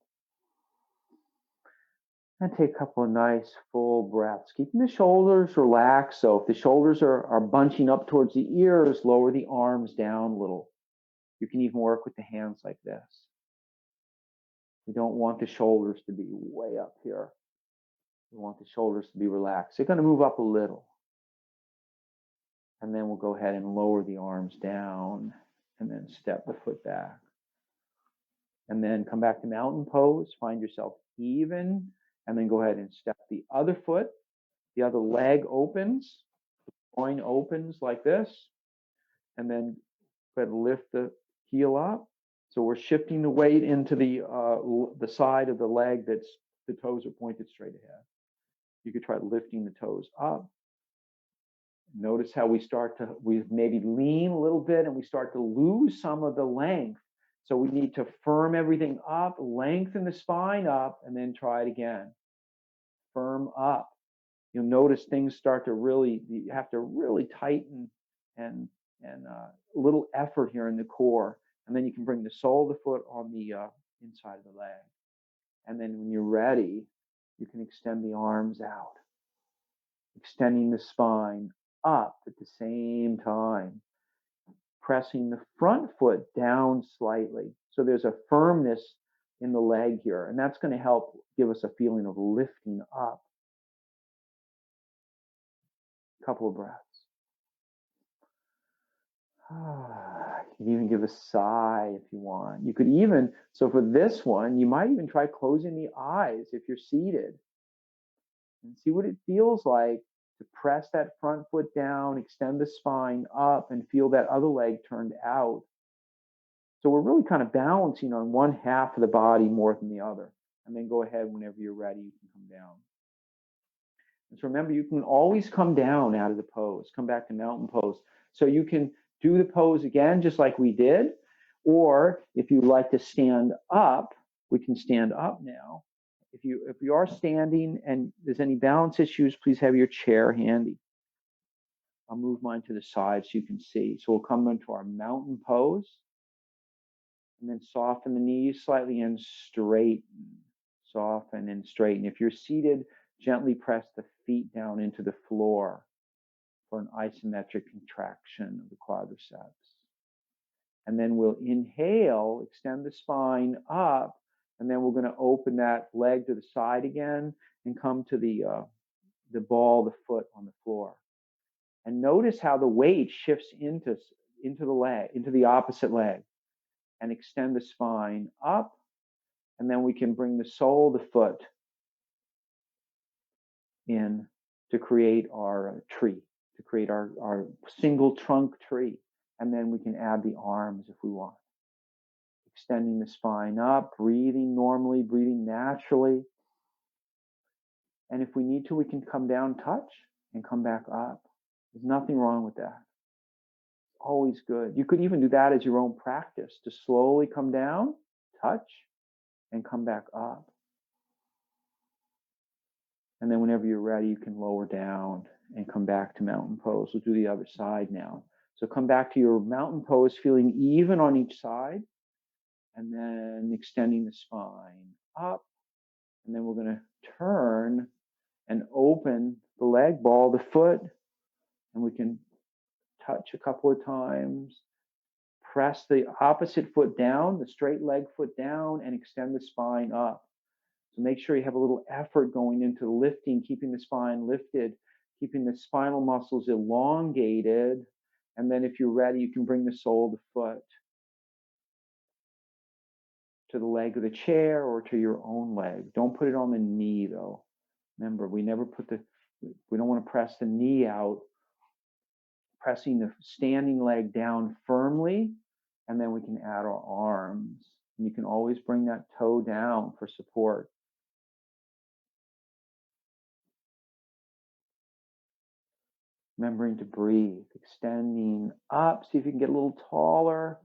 And take a couple of nice full breaths. Keeping the shoulders relaxed. So if the shoulders are bunching up towards the ears, lower the arms down a little. You can even work with the hands like this. We don't want the shoulders to be way up here. We want the shoulders to be relaxed. They're going to move up a little. And then we'll go ahead and lower the arms down and then step the foot back. And then come back to mountain pose. Find yourself even. And then go ahead and step the other foot. The other leg opens. The groin opens like this. And then go ahead and lift the heel up. So we're shifting the weight into the side of the leg that's the toes are pointed straight ahead. You could try lifting the toes up. Notice how we maybe lean a little bit and we start to lose some of the length. So we need to firm everything up, lengthen the spine up, and then try it again. Firm up. You'll notice things start to you have to really tighten and a little effort here in the core. And then you can bring the sole of the foot on the inside of the leg. And then when you're ready, you can extend the arms out, extending the spine up at the same time, pressing the front foot down slightly. So there's a firmness in the leg here, and that's going to help give us a feeling of lifting up. A couple of breaths. You can even give a sigh if you want. You could even, so for this one, you might even try closing the eyes if you're seated and see what it feels like to press that front foot down, extend the spine up, and feel that other leg turned out. So we're really kind of balancing on one half of the body more than the other. And then go ahead whenever you're ready, you can come down. And so remember, you can always come down out of the pose, come back to mountain pose. So you can do the pose again, just like we did. Or if you like to stand up, we can stand up now. If you are standing and there's any balance issues, please have your chair handy. I'll move mine to the side so you can see. So we'll come into our mountain pose. And then soften the knees slightly and straighten. Soften and straighten. If you're seated, gently press the feet down into the floor for an isometric contraction of the quadriceps. And then we'll inhale, extend the spine up, and then we're going to open that leg to the side again and come to the ball, the foot on the floor. And notice how the weight shifts into the leg, into the opposite leg. And extend the spine up, and then we can bring the sole of the foot in to create our tree, to create our single trunk tree. And then we can add the arms if we want. Extending the spine up, breathing normally, breathing naturally. And if we need to, we can come down, touch, and come back up. There's nothing wrong with that. Always good. You could even do that as your own practice, to slowly come down, touch, and come back up. And then whenever you're ready, you can lower down and come back to mountain pose. We'll do the other side now. So come back to your mountain pose, feeling even on each side, and then extending the spine up. And then we're going to turn and open the leg, ball the foot, and we can touch a couple of times. Press the opposite foot down, the straight leg foot down, and extend the spine up. So make sure you have a little effort going into lifting, keeping the spine lifted, keeping the spinal muscles elongated, And then if you're ready, you can bring the sole of the foot to the leg of the chair or to your own leg. Don't put it on the knee though. Remember, we don't want to press the knee out, pressing the standing leg down firmly, and then we can add our arms. And you can always bring that toe down for support. Remembering to breathe, extending up, see if you can get a little taller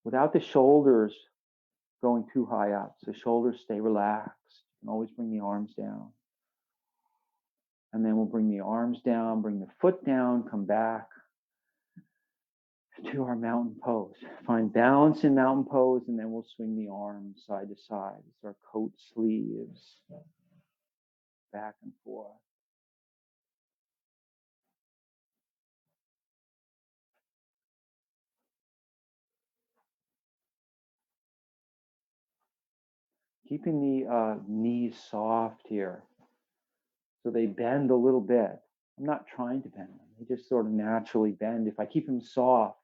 without the shoulders going too high up. So shoulders stay relaxed. You can always bring the arms down. And then we'll bring the arms down, bring the foot down, come back to our mountain pose. Find balance in mountain pose, and then we'll swing the arms side to side. It's our coat sleeves, back and forth. Keeping the knees soft here, so they bend a little bit. I'm not trying to bend them. They just sort of naturally bend if I keep them soft.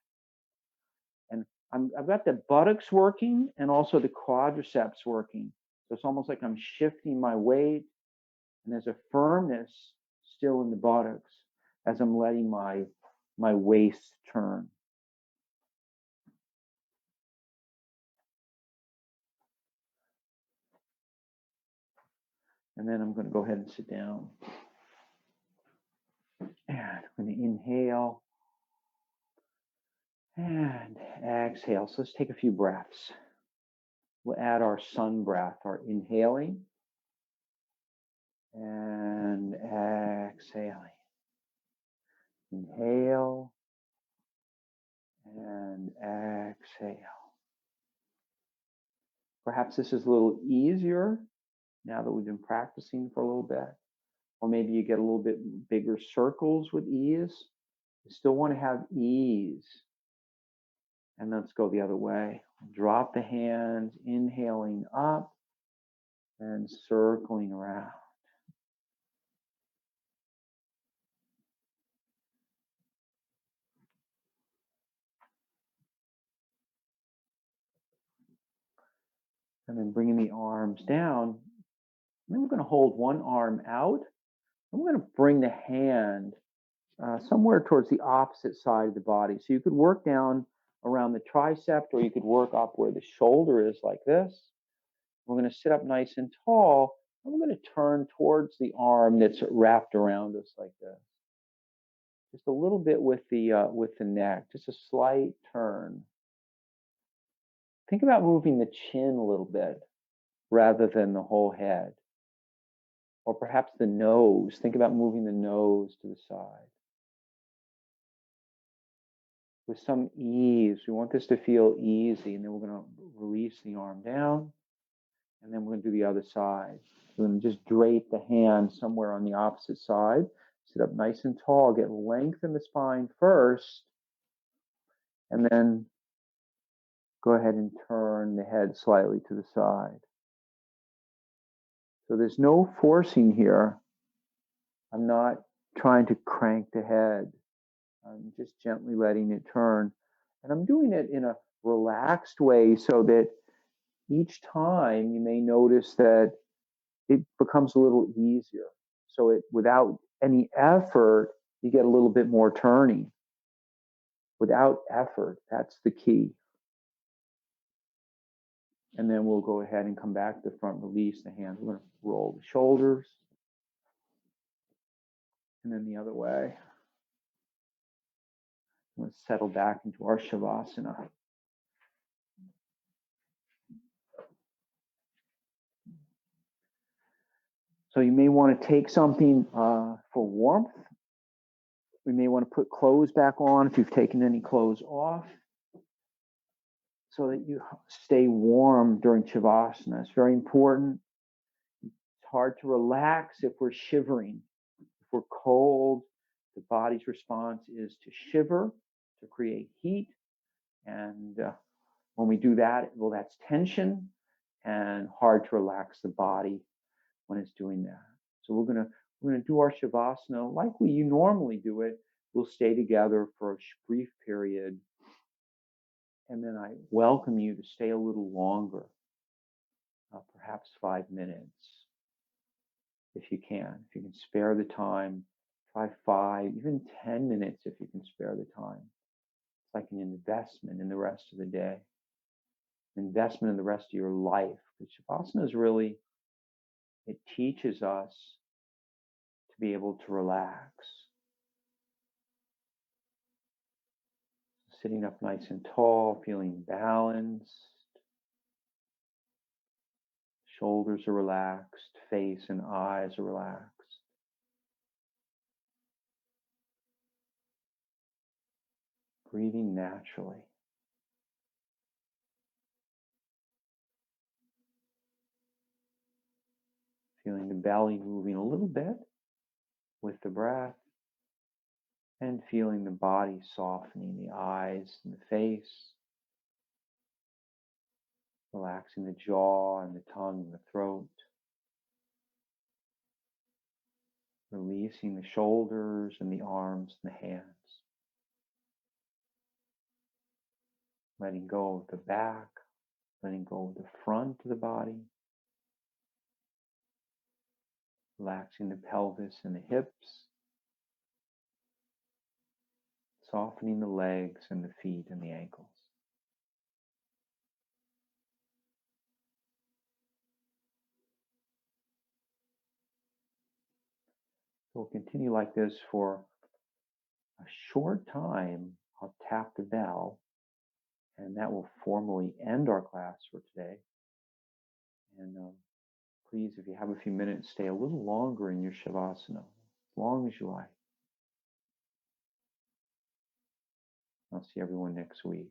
And I've got the buttocks working and also the quadriceps working. So it's almost like I'm shifting my weight, and there's a firmness still in the buttocks as I'm letting my waist turn. And then I'm going to go ahead and sit down. And I'm going to inhale and exhale. So let's take a few breaths. We'll add our sun breath, our inhaling and exhaling. Inhale and exhale. Perhaps this is a little easier now that we've been practicing for a little bit. Or maybe you get a little bit bigger circles with ease. You still want to have ease. And let's go the other way. Drop the hands, inhaling up and circling around. And then bringing the arms down. And then we're going to hold one arm out. And we're going to bring the hand somewhere towards the opposite side of the body. So you could work down around the tricep, or you could work up where the shoulder is like this. We're going to sit up nice and tall, and we're going to turn towards the arm that's wrapped around us like this. Just a little bit with the neck, just a slight turn. Think about moving the chin a little bit rather than the whole head. Or perhaps the nose. Think about moving the nose to the side. With some ease, we want this to feel easy, and then we're going to release the arm down, and then we're going to do the other side. We're going to just drape the hand somewhere on the opposite side. Sit up nice and tall, get length in the spine first, and then go ahead and turn the head slightly to the side. So there's no forcing here. I'm not trying to crank the head. I'm just gently letting it turn. And I'm doing it in a relaxed way so that each time you may notice that it becomes a little easier. So without any effort, you get a little bit more turning. Without effort, that's the key. And then we'll go ahead and come back to the front, release the hands. We're going to roll the shoulders. And then the other way. Let's settle back into our Shavasana. So you may want to take something for warmth. We may want to put clothes back on if you've taken any clothes off, so that you stay warm during Shavasana. It's very important. It's hard to relax if we're shivering. If we're cold, the body's response is to shiver, to create heat. And when we do that, well, that's tension and hard to relax the body when it's doing that. So we're gonna do our Shavasana like you normally do it, we'll stay together for a brief period, and then I welcome you to stay a little longer, perhaps 5 minutes, if you can. If you can spare the time, try 5, even 10 minutes if you can spare the time. It's like an investment in the rest of the day, investment in the rest of your life. Because Shavasana is really, it teaches us to be able to relax. Sitting up nice and tall, feeling balanced. Shoulders are relaxed, face and eyes are relaxed. Breathing naturally. Feeling the belly moving a little bit with the breath, and feeling the body softening, the eyes and the face, relaxing the jaw and the tongue and the throat, releasing the shoulders and the arms and the hands, letting go of the back, letting go of the front of the body, relaxing the pelvis and the hips, softening the legs and the feet and the ankles. We'll continue like this for a short time. I'll tap the bell, and that will formally end our class for today. And please, if you have a few minutes, stay a little longer in your Shavasana, as long as you like. I'll see everyone next week.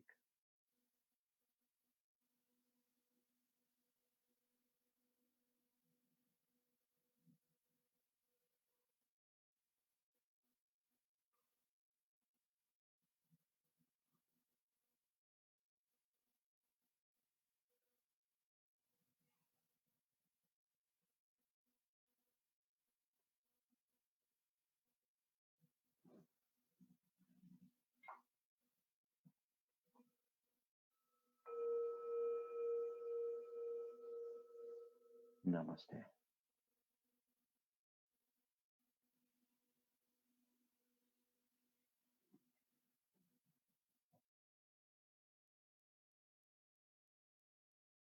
Namaste.